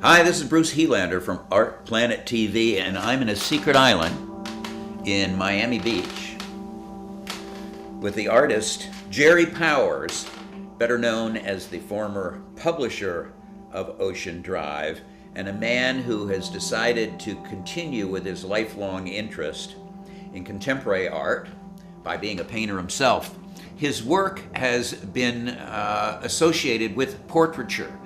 Hi, this is Bruce Helander from Art Planet TV, and I'm in a secret island in Miami Beach with the artist Jerry Powers, better known as the former publisher of Ocean Drive, and a man who has decided to continue with his lifelong interest in contemporary art by being a painter himself. His work has been associated with portraiture,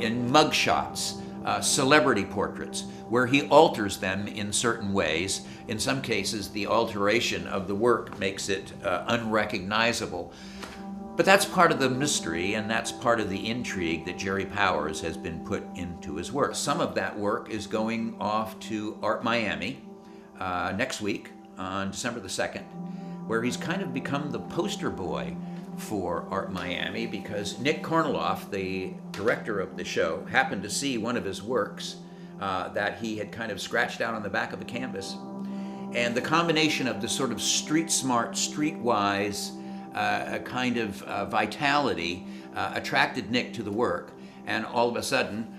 in mugshots, celebrity portraits, where he alters them in certain ways. In some cases, the alteration of the work makes it unrecognizable. But that's part of the mystery, and that's part of the intrigue that Jerry Powers has been put into his work. Some of that work is going off to Art Miami next week on December the 2nd, where he's kind of become the poster boy for Art Miami, because Nick Korniloff, the director of the show, happened to see one of his works that he had kind of scratched out on the back of a canvas. And the combination of the sort of street smart, streetwise kind of vitality attracted Nick to the work, and all of a sudden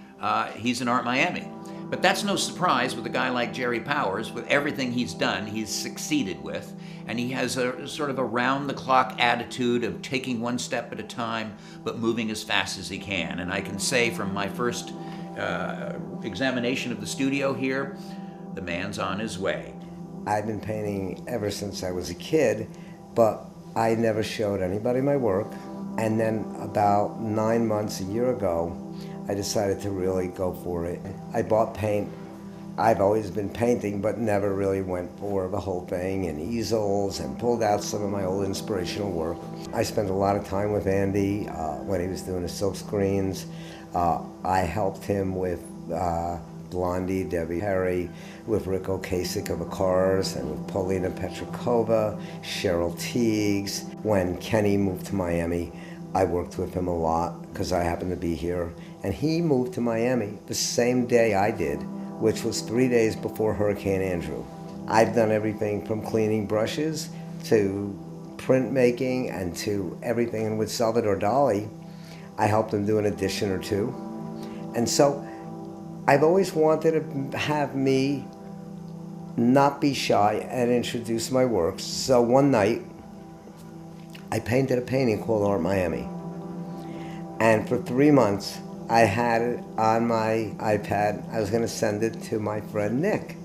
he's in Art Miami. But that's no surprise with a guy like Jerry Powers. With everything he's done, he's succeeded with, and he has a sort of around-the-clock attitude of taking one step at a time, but moving as fast as he can. And I can say from my first examination of the studio here, the man's on his way. I've been painting ever since I was a kid, but I never showed anybody my work. And then about 9 months, a year ago, I decided to really go for it. I bought paint. I've always been painting, but never really went for the whole thing, and easels, and pulled out some of my old inspirational work. I spent a lot of time with Andy when he was doing the silk screens. I helped him with Blondie, Debbie Harry, with Rick Ocasek of the Cars, and with Paulina Petrakova, Cheryl Teagues. When Kenny moved to Miami, I worked with him a lot because I happened to be here. And he moved to Miami the same day I did, which was 3 days before Hurricane Andrew. I've done everything from cleaning brushes to printmaking and to everything. And with Salvador Dali, I helped him do an edition or two. And so I've always wanted to have me not be shy and introduce my works. So one night, I painted a painting called Art Miami. And for 3 months, I had it on my iPad. I was going to send it to my friend Nick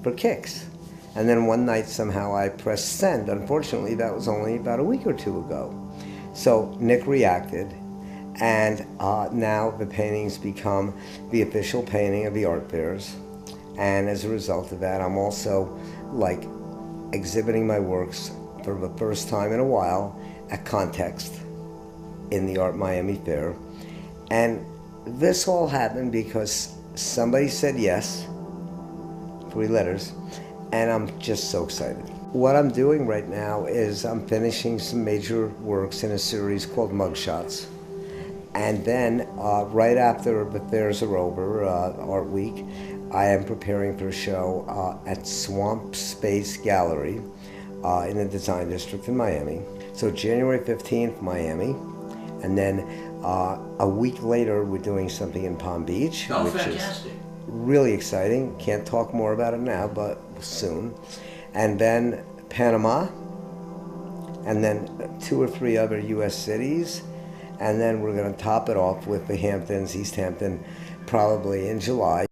for kicks. And then one night, somehow, I pressed send. Unfortunately, that was only about a week or two ago. So Nick reacted, and now the painting's become the official painting of the art fairs. And as a result of that, I'm also exhibiting my works for the first time in a while at Context in the Art Miami Fair. And this all happened because somebody said yes, 3 letters, and I'm just so excited. What I'm doing right now is I'm finishing some major works in a series called Mugshots. And then right after the fairs are over, Art Week, I am preparing for a show at Swamp Space Gallery in the Design District in Miami. So January 15th, Miami, and then a week later, we're doing something in Palm Beach, Oh, which fantastic. is really exciting. Can't talk more about it now, but soon. And then Panama, and then 2 or 3 other U.S. cities, and then we're going to top it off with the Hamptons, East Hampton, probably in July,